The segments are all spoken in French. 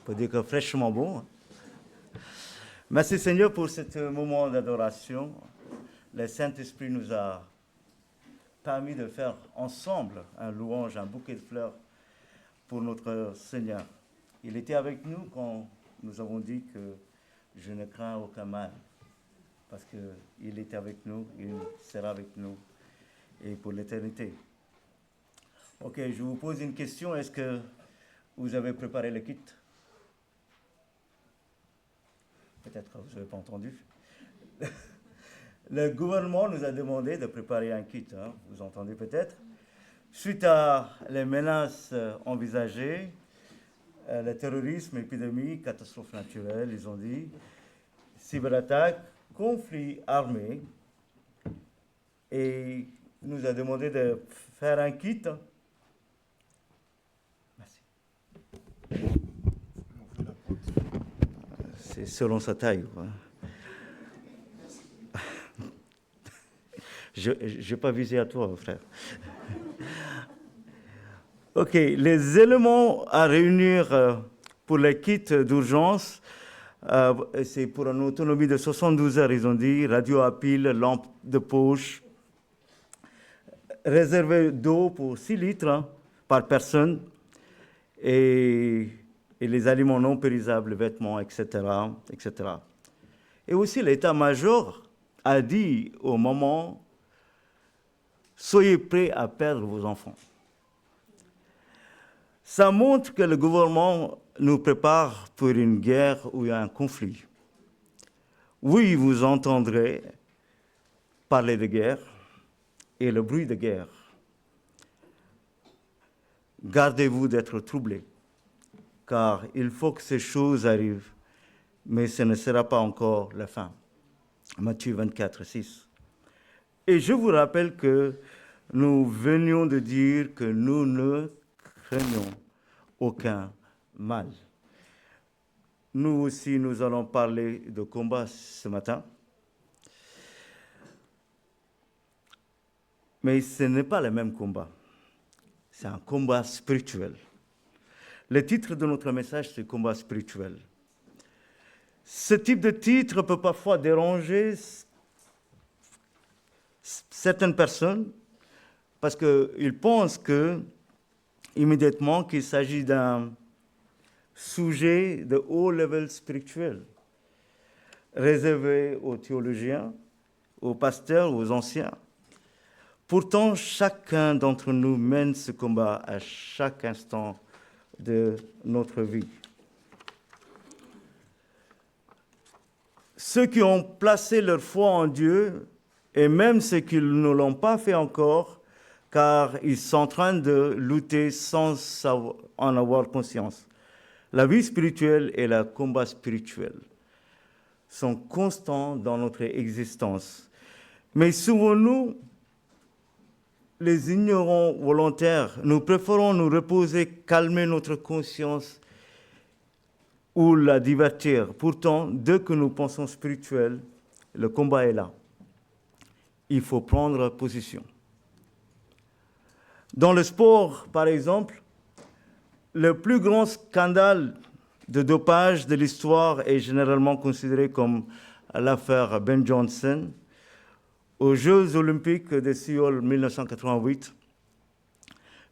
On peut dire que fraîchement bon. Merci Seigneur pour ce moment d'adoration. Le Saint-Esprit nous a permis de faire ensemble un louange, un bouquet de fleurs pour notre Seigneur. Il était avec nous quand nous avons dit que je ne crains aucun mal, parce qu'il était avec nous, il sera avec nous et pour l'éternité. Ok, je vous pose une question. Est-ce que vous avez préparé le kit? Peut-être que vous n'avez pas entendu. Le gouvernement nous a demandé de préparer un kit, hein, vous entendez peut-être. Suite à les menaces envisagées, le terrorisme, épidémie, catastrophe naturelle, ils ont dit, cyberattaque, conflit armé, et nous a demandé de faire un kit. Merci. C'est selon sa taille. Quoi. Je n'ai pas visé à toi, frère. OK, les éléments à réunir pour les kits d'urgence, c'est pour une autonomie de 72 heures, ils ont dit, radio à pile, lampe de poche, réservé d'eau pour 6 litres hein, par personne, et les aliments non périssables, vêtements, etc., etc. Et aussi l'état-major a dit au moment, soyez prêts à perdre vos enfants. Ça montre que le gouvernement nous prépare pour une guerre ou un conflit. Oui, vous entendrez parler de guerre et le bruit de guerre. Gardez-vous d'être troublés, car il faut que ces choses arrivent, mais ce ne sera pas encore la fin. Matthieu 24, 6. Et je vous rappelle que nous venions de dire que nous ne craignons aucun mal. Nous aussi, nous allons parler de combat ce matin. Mais ce n'est pas le même combat. C'est un combat spirituel. Le titre de notre message, c'est combat spirituel. Ce type de titre peut parfois déranger certaines personnes parce qu'ils pensent immédiatement qu'il s'agit d'un sujet de haut level spirituel, réservé aux théologiens, aux pasteurs, aux anciens. Pourtant, chacun d'entre nous mène ce combat à chaque instant de notre vie. Ceux qui ont placé leur foi en Dieu, et même ceux qui ne l'ont pas fait encore, car ils sont en train de lutter sans en avoir conscience. La vie spirituelle et le combat spirituel sont constants dans notre existence. Mais souvent, nous, les ignorants volontaires, nous préférons nous reposer, calmer notre conscience ou la divertir. Pourtant, dès que nous pensons spirituel, le combat est là. Il faut prendre position. Dans le sport, par exemple, le plus grand scandale de dopage de l'histoire est généralement considéré comme l'affaire Ben Johnson. Aux Jeux olympiques de Séoul 1988,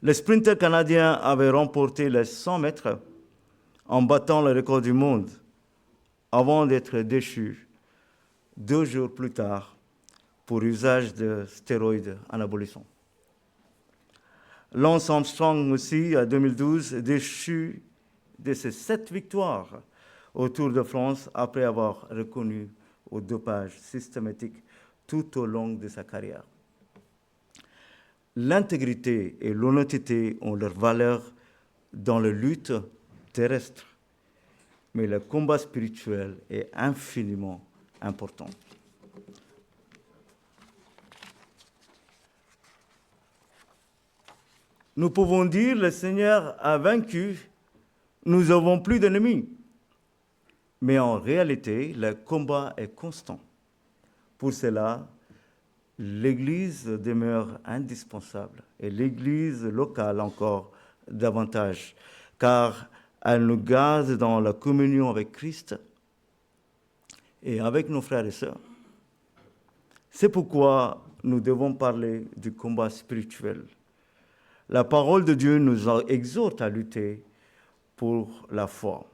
le sprinter canadien avait remporté les 100 mètres en battant le record du monde avant d'être déchu 2 jours plus tard pour usage de stéroïdes anabolisants. Lance Armstrong aussi, en 2012, déchu de ses 7 victoires au Tour de France après avoir reconnu au dopage systématique tout au long de sa carrière. L'intégrité et l'honnêteté ont leur valeur dans la lutte terrestre, mais le combat spirituel est infiniment important. Nous pouvons dire, le Seigneur a vaincu, nous n'avons plus d'ennemis. Mais en réalité, le combat est constant. Pour cela, l'Église demeure indispensable et l'Église locale encore davantage, car Elle nous garde dans la communion avec Christ et avec nos frères et sœurs. C'est pourquoi nous devons parler du combat spirituel. La parole de Dieu nous exhorte à lutter pour la foi.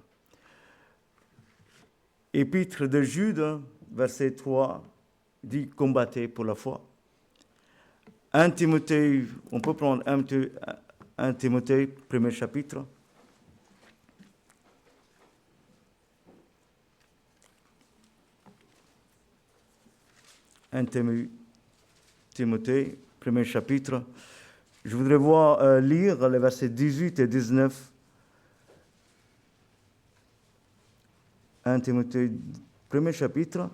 Épître de Jude, verset 3, dit « Combattez pour la foi ». 1 Timothée, on peut prendre 1 Timothée, premier chapitre. Timothée, premier chapitre. Je voudrais lire les versets 18 et 19. 1 Timothée, premier chapitre,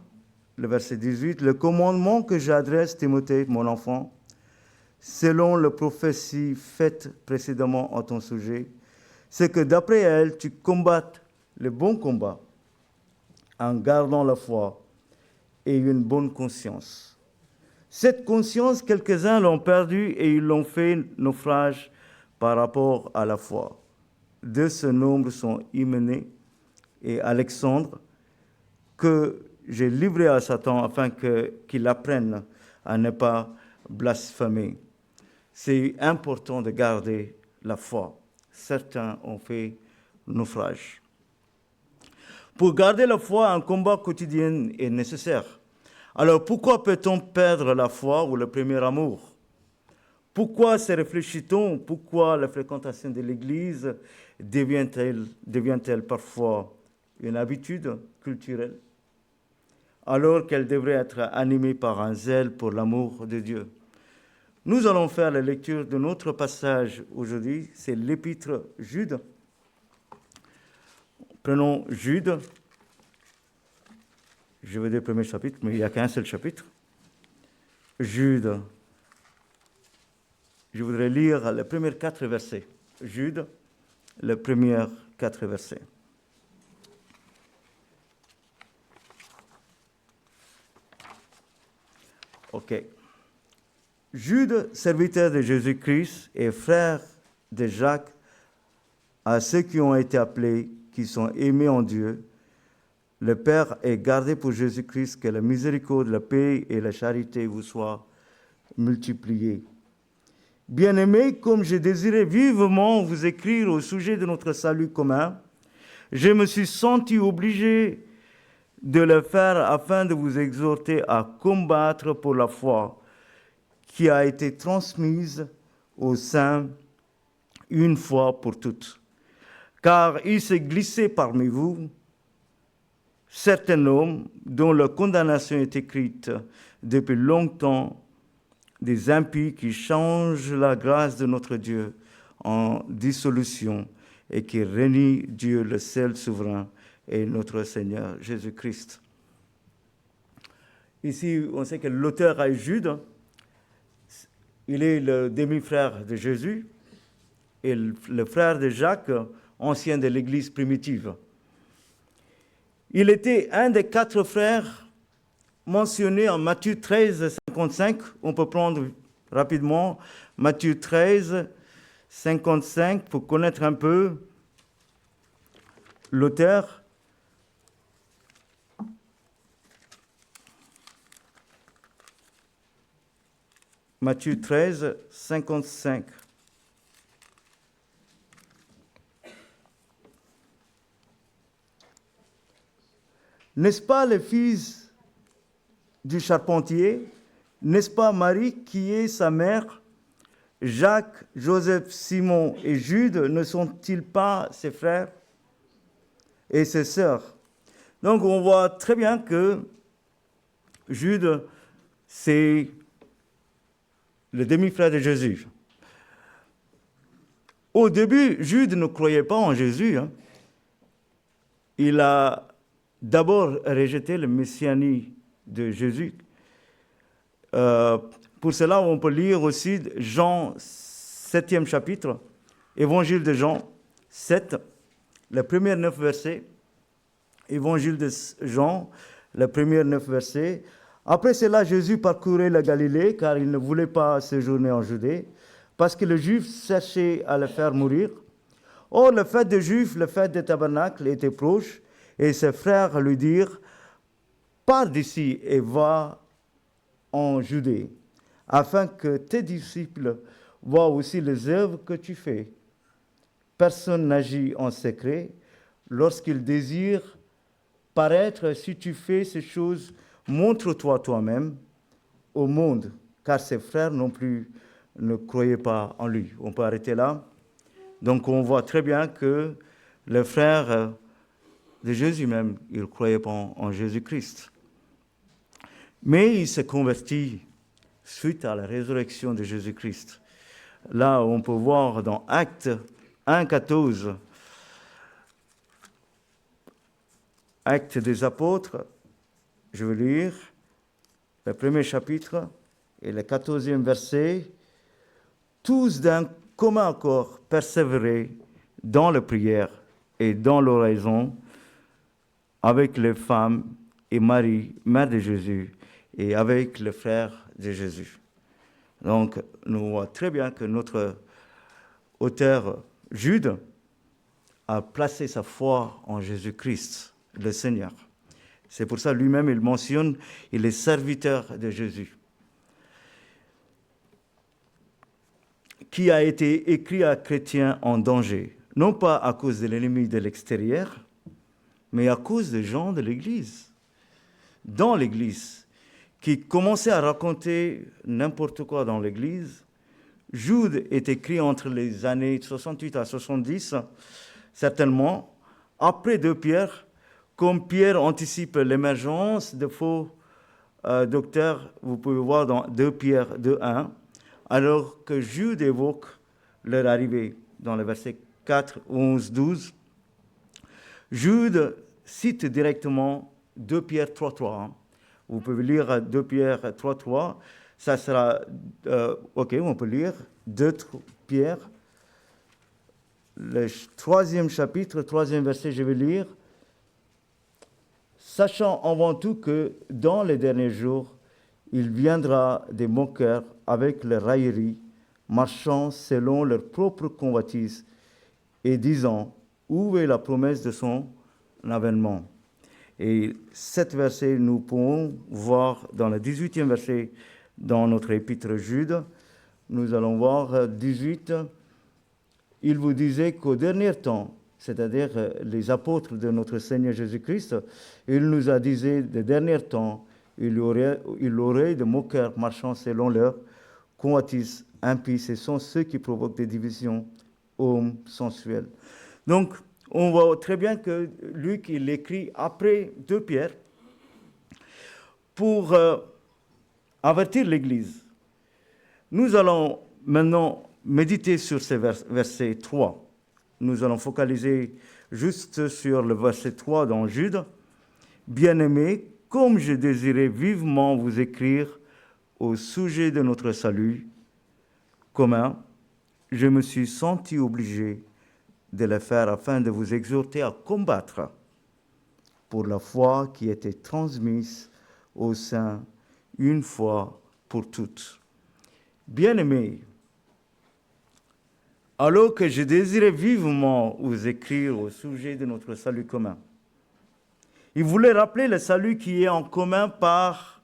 le verset 18. Le commandement que j'adresse, Timothée, mon enfant, selon la prophétie faite précédemment en ton sujet, c'est que d'après elle, tu combattes le bon combat en gardant la foi et une bonne conscience. Cette conscience, quelques-uns l'ont perdue et ils l'ont fait naufrage par rapport à la foi. De ce nombre sont Hyménée et Alexandre, que j'ai livrés à Satan afin qu'il apprenne à ne pas blasphémer. C'est important de garder la foi. Certains ont fait naufrage. Pour garder la foi, un combat quotidien est nécessaire. Alors pourquoi peut-on perdre la foi ou le premier amour? Pourquoi se réfléchit-on? Pourquoi la fréquentation de l'Église devient-elle parfois une habitude culturelle, alors qu'elle devrait être animée par un zèle pour l'amour de Dieu? Nous allons faire la lecture de notre passage aujourd'hui, c'est l'épître Jude. Prenons Jude, je veux dire le premier chapitre, mais il n'y a qu'un seul chapitre. Jude, je voudrais lire les premiers 4 versets. Jude, les premiers 4 versets. OK. Jude, serviteur de Jésus-Christ et frère de Jacques, à ceux qui ont été appelés, qui sont aimés en Dieu, le Père est gardé pour Jésus-Christ, que la miséricorde, la paix et la charité vous soient multipliées. Bien-aimés, comme j'ai désiré vivement vous écrire au sujet de notre salut commun, je me suis senti obligé de le faire afin de vous exhorter à combattre pour la foi qui a été transmise aux saints une fois pour toutes. Car il s'est glissé parmi vous certains hommes dont la condamnation est écrite depuis longtemps, des impies qui changent la grâce de notre Dieu en dissolution et qui renient Dieu le seul souverain et notre Seigneur Jésus-Christ. Ici, on sait que l'auteur est Jude. Il est le demi-frère de Jésus et le frère de Jacques, ancien de l'Église primitive. Il était un des 4 frères mentionnés en Matthieu 13, 55. On peut prendre rapidement Matthieu 13, 55 pour connaître un peu l'auteur. Matthieu 13, 55. N'est-ce pas le fils du charpentier? N'est-ce pas Marie qui est sa mère? Jacques, Joseph, Simon et Jude ne sont-ils pas ses frères et ses sœurs? Donc on voit très bien que Jude, c'est le demi-frère de Jésus. Au début, Jude ne croyait pas en Jésus. Il a d'abord rejeté le messianisme de Jésus. Pour cela, on peut lire aussi Jean 7e chapitre, Évangile de Jean 7, les premiers 9 versets. Évangile de Jean, les premiers 9 versets. Après cela, Jésus parcourait la Galilée, car il ne voulait pas séjourner en Judée, parce que les Juifs cherchaient à le faire mourir. Or, le fête des Juifs, le fête des tabernacles était proche, et ses frères lui dirent, pars d'ici et va en Judée, afin que tes disciples voient aussi les œuvres que tu fais. Personne n'agit en secret lorsqu'il désire paraître. Si tu fais ces choses, montre-toi toi-même au monde, car ses frères non plus ne croyaient pas en lui. On peut arrêter là. Donc on voit très bien que les frères de Jésus même, ils ne croyaient pas en Jésus-Christ. Mais il s'est converti suite à la résurrection de Jésus-Christ. Là, on peut voir dans Actes 1,14, Actes des Apôtres, je vais lire le premier chapitre et le 14e verset. Tous d'un commun accord persévéraient dans la prière et dans l'oraison avec les femmes et Marie, mère de Jésus, et avec les frères de Jésus. Donc, nous voyons très bien que notre auteur Jude a placé sa foi en Jésus-Christ, le Seigneur. C'est pour ça lui-même, il mentionne, il est serviteur de Jésus, qui a été écrit à chrétiens en danger, non pas à cause de l'ennemi de l'extérieur, mais à cause des gens de l'Église, dans l'Église, qui commençaient à raconter n'importe quoi dans l'Église. Jude est écrit entre les années 68 à 70, certainement, après 2 Pierre, comme Pierre anticipe l'émergence de faux docteurs, vous pouvez voir dans 2 Pierre 2.1, alors que Jude évoque leur arrivée dans le verset 4, 11, 12. Jude cite directement 2 Pierre 3.3. Vous pouvez lire 2 Pierre 3.3. Ça sera, ok, on peut lire 2 Pierre, le 3e chapitre, 3e verset, je vais lire. Sachant avant tout que dans les derniers jours, il viendra des moqueurs avec leurs railleries, marchant selon leur propre convoitise et disant, où est la promesse de son avènement? Et cet verset, nous pouvons voir dans le 18e verset dans notre épître Jude. Nous allons voir 18. Il vous disait qu'au dernier temps, c'est-à-dire les apôtres de notre Seigneur Jésus-Christ, il nous a dit des derniers temps, il aurait de moqueurs marchant selon leur convoitise impie. Ce sont ceux qui provoquent des divisions hommes sensuels. Donc, on voit très bien que Luc, il écrit après 2 Pierre pour avertir l'Église. Nous allons maintenant méditer sur ce verset 3. Nous allons focaliser juste sur le verset 3 dans Jude. « Bien-aimés, comme je désirais vivement vous écrire au sujet de notre salut commun, je me suis senti obligé de le faire afin de vous exhorter à combattre pour la foi qui était transmise aux saints une fois pour toutes. Bien-aimés, alors que je désirais vivement vous écrire au sujet de notre salut commun. » Il voulait rappeler le salut qui est en commun par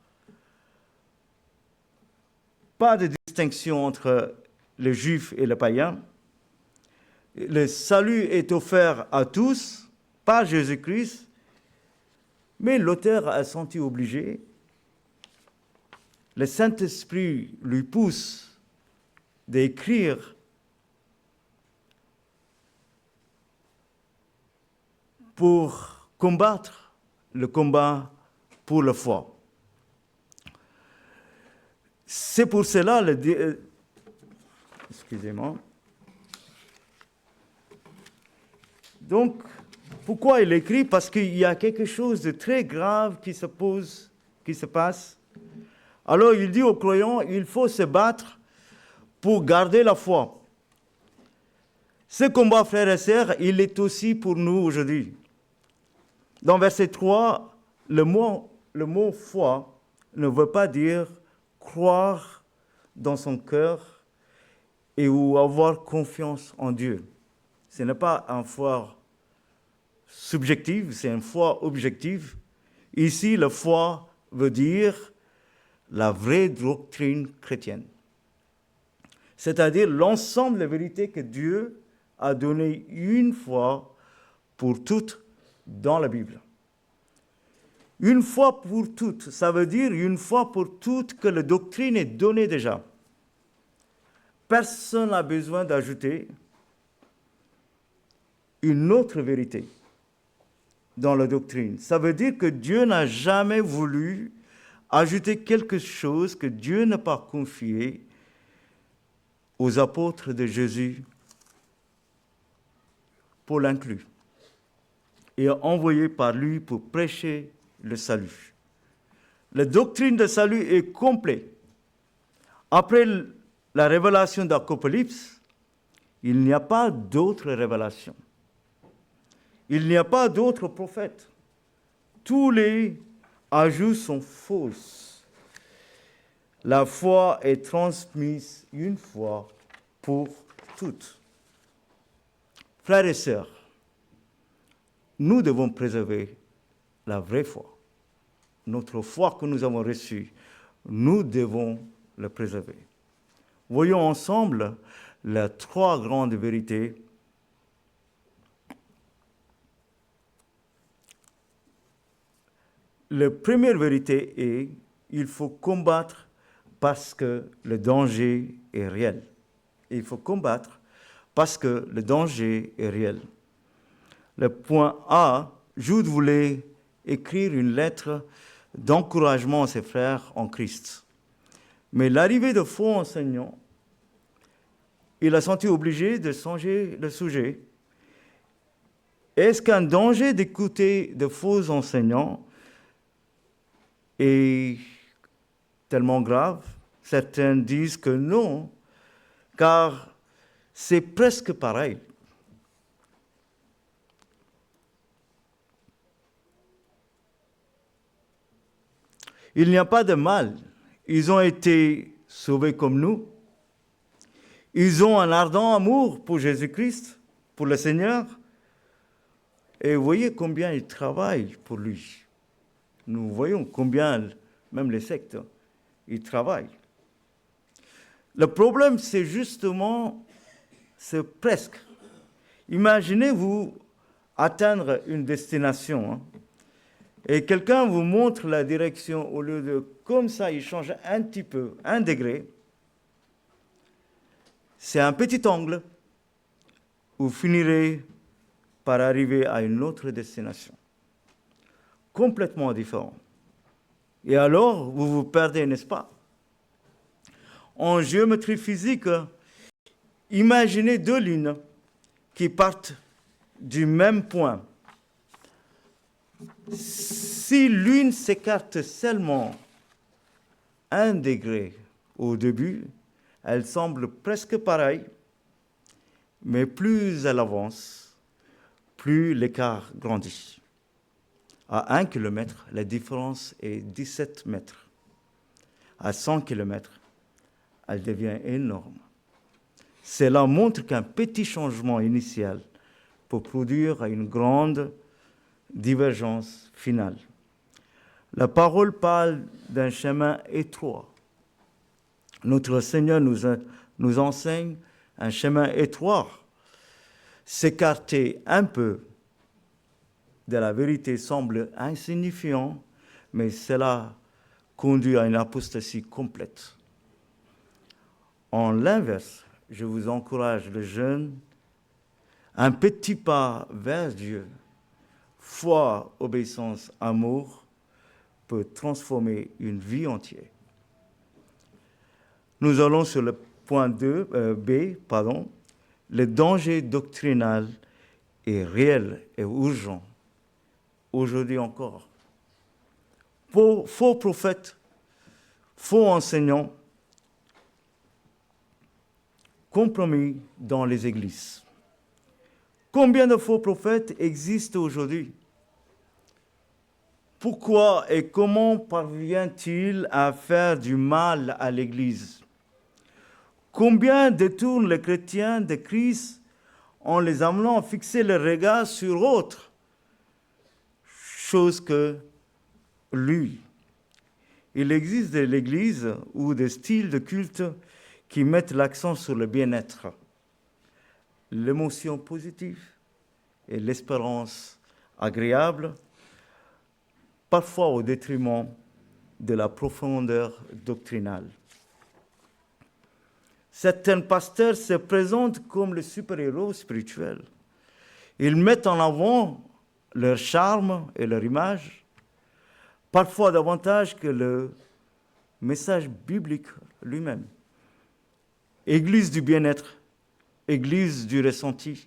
pas de distinction entre les juifs et les païens. Le salut est offert à tous par Jésus-Christ, mais l'auteur a senti obligé. Le Saint-Esprit lui pousse d'écrire pour combattre le combat pour la foi. C'est pour cela, excusez-moi. Donc, pourquoi il écrit? Parce qu'il y a quelque chose de très grave qui se passe. Alors, il dit aux croyants, il faut se battre pour garder la foi. Ce combat, frères et sœurs, il est aussi pour nous aujourd'hui. Dans verset 3, le mot foi ne veut pas dire croire dans son cœur et ou avoir confiance en Dieu. Ce n'est pas une foi subjective, c'est une foi objective. Ici, la foi veut dire la vraie doctrine chrétienne. C'est-à-dire l'ensemble des vérités que Dieu a données une fois pour toutes dans la Bible. Une fois pour toutes, ça veut dire une fois pour toutes que la doctrine est donnée déjà. Personne n'a besoin d'ajouter une autre vérité dans la doctrine. Ça veut dire que Dieu n'a jamais voulu ajouter quelque chose que Dieu n'a pas confié aux apôtres de Jésus, Paul inclus, et envoyé par lui pour prêcher le salut. La doctrine de salut est complète. Après la révélation d'Apocalypse, il n'y a pas d'autre révélation. Il n'y a pas d'autres prophètes. Tous les ajouts sont fausses. La foi est transmise une fois pour toutes. Frères et sœurs, nous devons préserver la vraie foi. Notre foi que nous avons reçue, nous devons la préserver. Voyons ensemble les trois grandes vérités. La première vérité est qu'il faut combattre parce que le danger est réel. Il faut combattre parce que le danger est réel. Le point A, Jude voulait écrire une lettre d'encouragement à ses frères en Christ. Mais l'arrivée de faux enseignants, il a senti obligé de changer le sujet. Est-ce qu'un danger d'écouter de faux enseignants est tellement grave? Certains disent que non, car c'est presque pareil. Il n'y a pas de mal. Ils ont été sauvés comme nous. Ils ont un ardent amour pour Jésus-Christ, pour le Seigneur. Et vous voyez combien ils travaillent pour lui. Nous voyons combien, même les sectes, ils travaillent. Le problème, c'est justement, c'est presque. Imaginez-vous atteindre une destination, et quelqu'un vous montre la direction, au lieu de, comme ça, il change un petit peu, 1 degré. C'est un petit angle, vous finirez par arriver à une autre destination, complètement différente. Et alors, vous vous perdez, n'est-ce pas? En géométrie physique, imaginez deux lignes qui partent du même point. Si l'une s'écarte seulement 1 degré au début, elle semble presque pareille, mais plus elle avance, plus l'écart grandit. À 1 km, la différence est 17 mètres. À 100 km, elle devient énorme. Cela montre qu'un petit changement initial peut produire une grande divergence finale. La parole parle d'un chemin étroit. Notre Seigneur nous enseigne un chemin étroit. S'écarter un peu de la vérité semble insignifiant, mais cela conduit à une apostasie complète. En l'inverse, je vous encourage, les jeunes, un petit pas vers Dieu, foi, obéissance, amour, peut transformer une vie entière. Nous allons sur le point B. Le danger doctrinal est réel et urgent, aujourd'hui encore. Faux prophètes, faux enseignants, compromis dans les églises. Combien de faux prophètes existent aujourd'hui? Pourquoi et comment parvient-il à faire du mal à l'Église? Combien détournent les chrétiens de Christ en les amenant à fixer le regard sur autre chose que lui. Il existe de l'Église ou des styles de culte qui mettent l'accent sur le bien-être, l'émotion positive et l'espérance agréable, parfois au détriment de la profondeur doctrinale. Certains pasteurs se présentent comme les super-héros spirituels. Ils mettent en avant leur charme et leur image, parfois davantage que le message biblique lui-même. Église du bien-être, église du ressenti,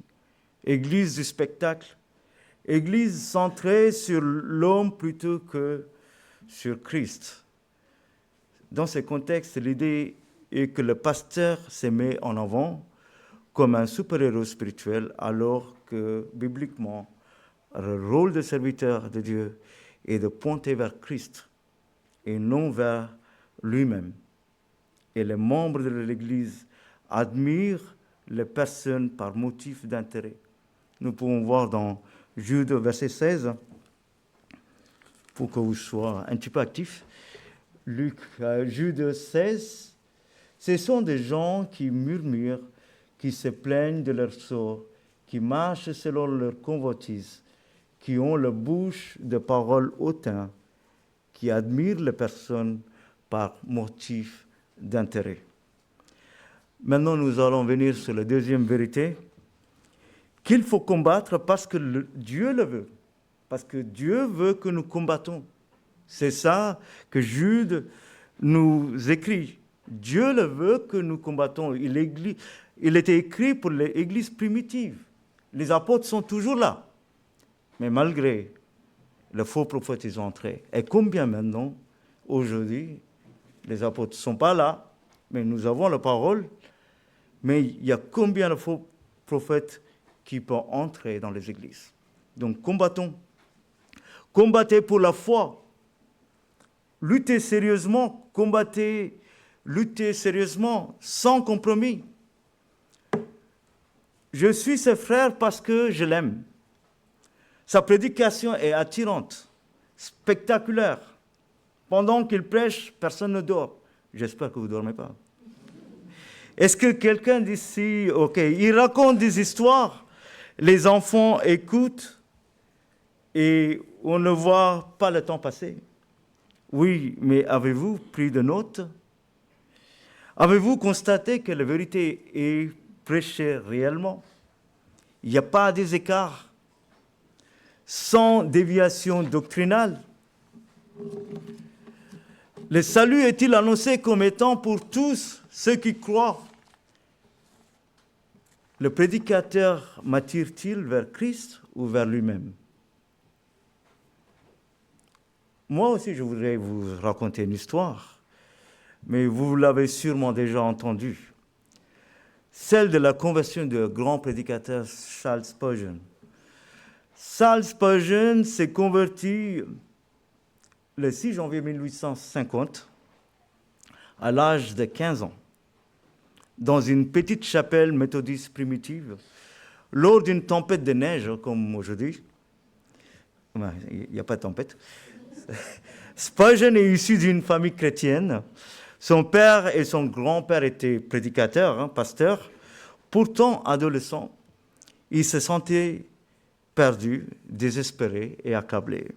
église du spectacle, église centrée sur l'homme plutôt que sur Christ. Dans ce contexte, l'idée est que le pasteur se met en avant comme un super-héros spirituel, alors que, bibliquement, le rôle de serviteur de Dieu est de pointer vers Christ et non vers lui-même. Et les membres de l'Église admirent les personnes par motif d'intérêt. Nous pouvons voir dans Jude, verset 16, pour que vous soyez un petit peu actifs. Jude 16, ce sont des gens qui murmurent, qui se plaignent de leur sort, qui marchent selon leur convoitise, qui ont la bouche de paroles hautaines, qui admirent les personnes par motif d'intérêt. Maintenant, nous allons venir sur la deuxième vérité, qu'il faut combattre parce que Dieu le veut, parce que Dieu veut que nous combattons. C'est ça que Jude nous écrit. Dieu le veut que nous combattons. Il était écrit pour les églises primitives. Les apôtres sont toujours là. Mais malgré les faux prophètes, ils ont entré. Et combien maintenant, aujourd'hui, les apôtres ne sont pas là, mais nous avons la parole. Mais il y a combien de faux prophètes qui peuvent entrer dans les églises? Donc combattons. Combattez pour la foi. Luttez sérieusement. Combattez, luttez sérieusement, sans compromis. Je suis ce frère parce que je l'aime. Sa prédication est attirante, spectaculaire. Pendant qu'il prêche, personne ne dort. J'espère que vous ne dormez pas. Est-ce que quelqu'un d'ici, il raconte des histoires, les enfants écoutent et on ne voit pas le temps passer? Oui, mais avez-vous pris de notes? Avez-vous constaté que la vérité est prêchée réellement? Il n'y a pas des écarts, sans déviation doctrinale. Le salut est-il annoncé comme étant pour tous ceux qui croient? Le prédicateur m'attire-t-il vers Christ ou vers lui-même? Moi aussi, je voudrais vous raconter une histoire, mais vous l'avez sûrement déjà entendue. Celle de la conversion du grand prédicateur Charles Spurgeon. Charles Spurgeon s'est converti le 6 janvier 1850, à l'âge de 15 ans, dans une petite chapelle méthodiste primitive, lors d'une tempête de neige, comme aujourd'hui. Il n'y a pas de tempête. Spurgeon est issu d'une famille chrétienne. Son père et son grand-père étaient prédicateurs, pasteurs. Pourtant, adolescent, il se sentait perdu, désespéré et accablé.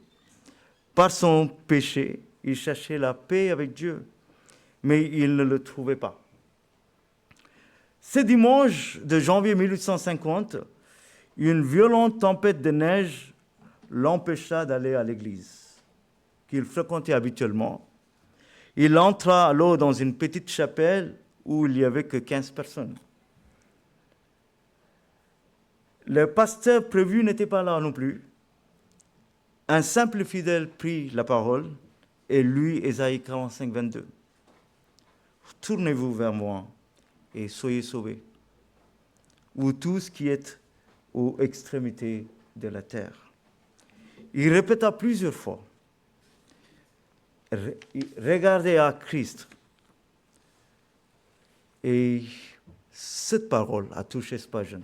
Par son péché, il cherchait la paix avec Dieu, mais il ne le trouvait pas. Ce dimanche de janvier 1850, une violente tempête de neige l'empêcha d'aller à l'église qu'il fréquentait habituellement. Il entra alors dans une petite chapelle où il n'y avait que 15 personnes. Le pasteur prévu n'était pas là non plus. Un simple fidèle prit la parole et lut Ésaïe 45, 22. Tournez-vous vers moi et soyez sauvés, vous tous qui êtes aux extrémités de la terre. Il répéta plusieurs fois, regardez à Christ. Et cette parole a touché Spurgeon.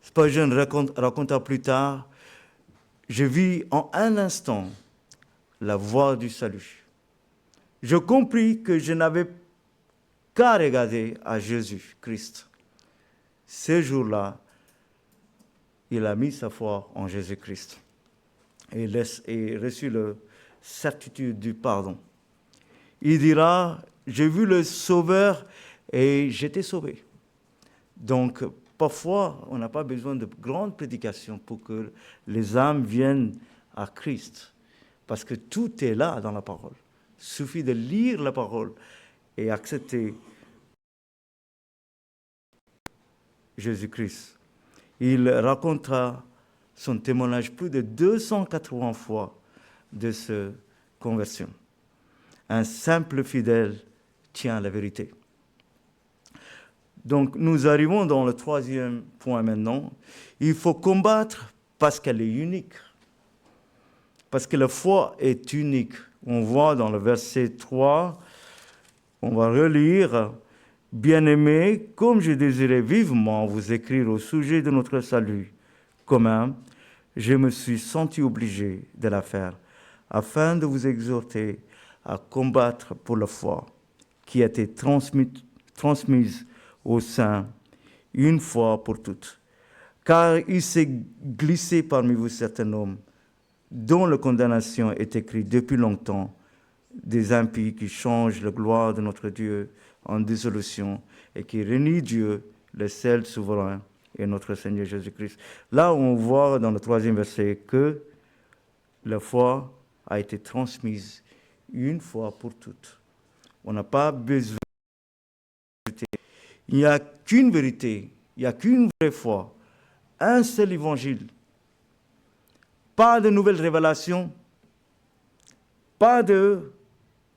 Spurgeon raconta plus tard, je vis en un instant la voie du salut. Je compris que je n'avais qu'à regarder à Jésus-Christ. Ce jour-là, il a mis sa foi en Jésus-Christ et reçu la certitude du pardon. Il dira, j'ai vu le Sauveur et j'étais sauvé. Donc, parfois, on n'a pas besoin de grandes prédications pour que les âmes viennent à Christ, parce que tout est là dans la parole. Il suffit de lire la parole et accepter Jésus-Christ. Il racontera son témoignage plus de 280 fois de cette conversion. Un simple fidèle tient la vérité. Donc, nous arrivons dans le troisième point maintenant. Il faut combattre parce qu'elle est unique. Parce que la foi est unique. On voit dans le verset 3, on va relire, « Bien-aimés, comme je désirais vivement vous écrire au sujet de notre salut commun, je me suis senti obligé de la faire, afin de vous exhorter à combattre pour la foi qui a été transmise aux saints une fois pour toutes. Car il s'est glissé parmi vous certains hommes dont la condamnation est écrite depuis longtemps, des impies qui changent la gloire de notre Dieu en dissolution et qui renient Dieu, le seul souverain, et notre Seigneur Jésus-Christ. » Là, on voit dans le troisième verset que la foi a été transmise une fois pour toutes. On n'a pas besoin de vérité. Il n'y a qu'une vérité, il n'y a qu'une vraie foi, un seul évangile. Pas de nouvelles révélations, pas de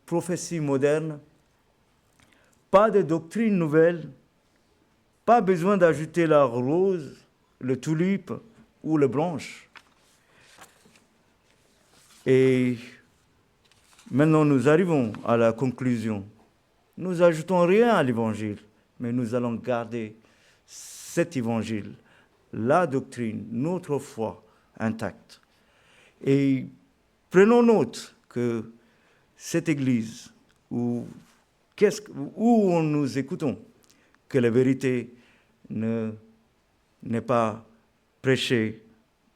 prophétie moderne, pas de doctrine nouvelle, pas besoin d'ajouter la rose, le tulipe ou la branche. Et maintenant, nous arrivons à la conclusion. Nous n'ajoutons rien à l'évangile, mais nous allons garder cet évangile, la doctrine, notre foi intacte. Et prenons note que cette Église où nous écoutons, que la vérité n'est pas prêchée,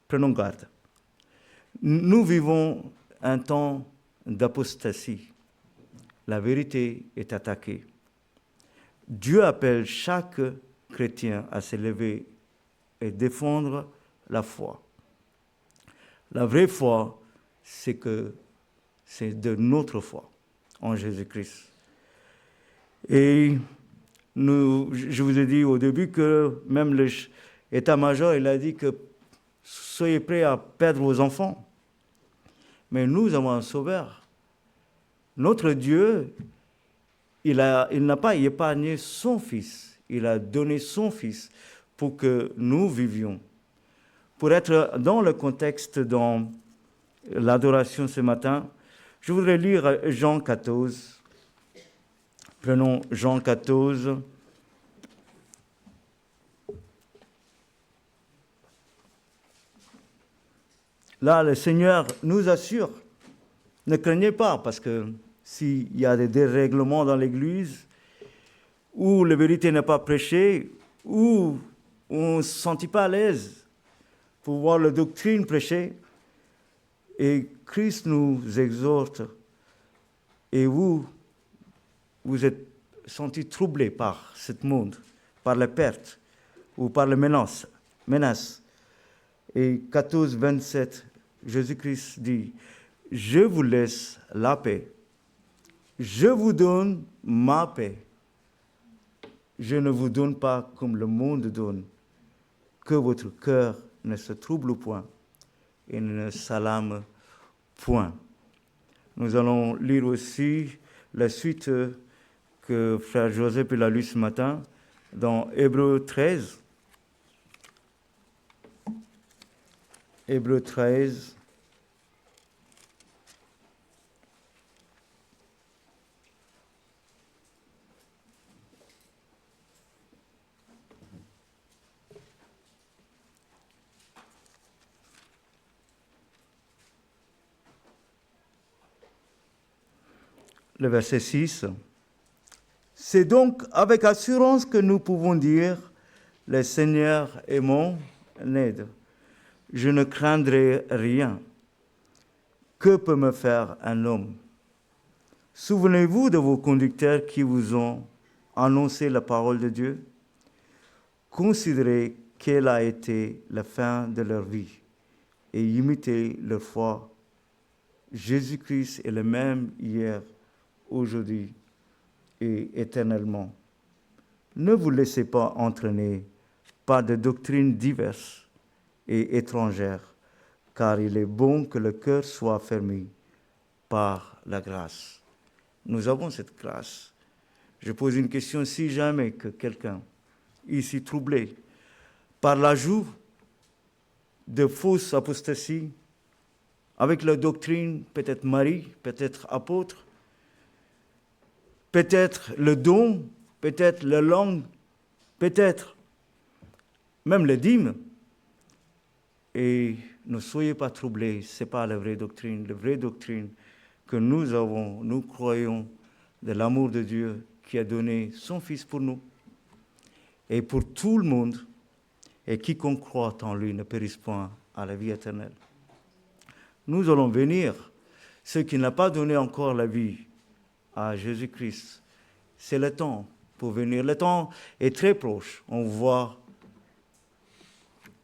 prenons garde. Nous vivons un temps d'apostasie. La vérité est attaquée. Dieu appelle chaque chrétien à s'élever et défendre la foi. La vraie foi, c'est de notre foi en Jésus-Christ. Et je vous ai dit au début que même l'état-major, il a dit que soyez prêts à perdre vos enfants. Mais nous avons un sauveur. Notre Dieu, il n'a pas épargné son Fils. Il a donné son Fils pour que nous vivions. Pour être dans le contexte, dans l'adoration ce matin, je voudrais lire Jean 14. Prenons Jean 14. Là, le Seigneur nous assure, ne craignez pas, parce que s'il y a des dérèglements dans l'Église, où la vérité n'est pas prêchée, où on ne se sentit pas à l'aise pour voir la doctrine prêchée, et Christ nous exhorte, et vous êtes sentis troublés par ce monde, par la perte, ou par les menaces. Et 14, 27, Jésus-Christ dit, « Je vous laisse la paix. Je vous donne ma paix. Je ne vous donne pas comme le monde donne. Que votre cœur ne se trouble point et ne s'alarme point. » Nous allons lire aussi la suite que Frère Joseph a lu ce matin dans Hébreux 13. Hébreux 13. le verset 6. C'est donc avec assurance que nous pouvons dire, le Seigneur est mon aide. Je ne craindrai rien. Que peut me faire un homme? Souvenez-vous de vos conducteurs qui vous ont annoncé la parole de Dieu. Considérez quelle a été la fin de leur vie et imitez leur foi. Jésus-Christ est le même hier, aujourd'hui et éternellement. Ne vous laissez pas entraîner par des doctrines diverses et étrangères, car il est bon que le cœur soit fermé par la grâce. Nous avons cette grâce. Je pose une question, si jamais que quelqu'un ici troublé par l'ajout de fausses apostasies, avec la doctrine, peut-être Marie, peut-être apôtre, peut-être le don, peut-être la langue, peut-être même les dîmes. Et ne soyez pas troublés, ce n'est pas la vraie doctrine. La vraie doctrine que nous avons, nous croyons de l'amour de Dieu qui a donné son Fils pour nous et pour tout le monde, et quiconque croit en lui ne périsse point à la vie éternelle. Nous allons venir, ceux qui n'ont pas donné encore la vie à Jésus-Christ. C'est le temps pour venir. Le temps est très proche. On voit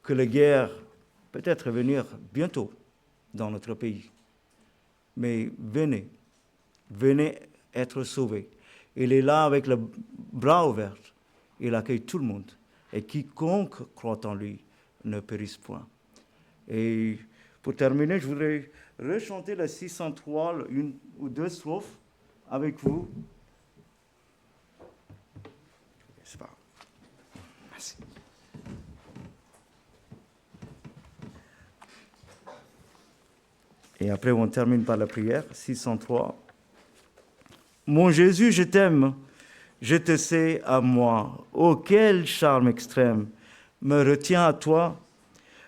que la guerre peut-être venir bientôt dans notre pays. Mais venez être sauvés. Il est là avec le bras ouvert. Il accueille tout le monde. Et quiconque croit en lui ne périsse point. Et pour terminer, je voudrais rechanter la 603, une ou deux strophes avec vous. C'est pas grave. Merci. Et après, on termine par la prière, 603. Mon Jésus, je t'aime, je te sais à moi. Oh, quel charme extrême me retient à toi.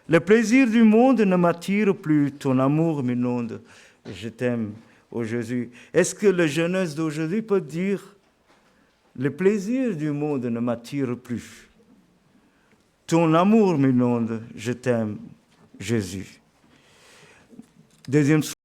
Le plaisir du monde ne m'attire plus, ton amour m'inonde. Je t'aime, ô Jésus. Est-ce que la jeunesse d'aujourd'hui peut dire, le plaisir du monde ne m'attire plus. Ton amour m'inonde, je t'aime, Jésus. Deuxième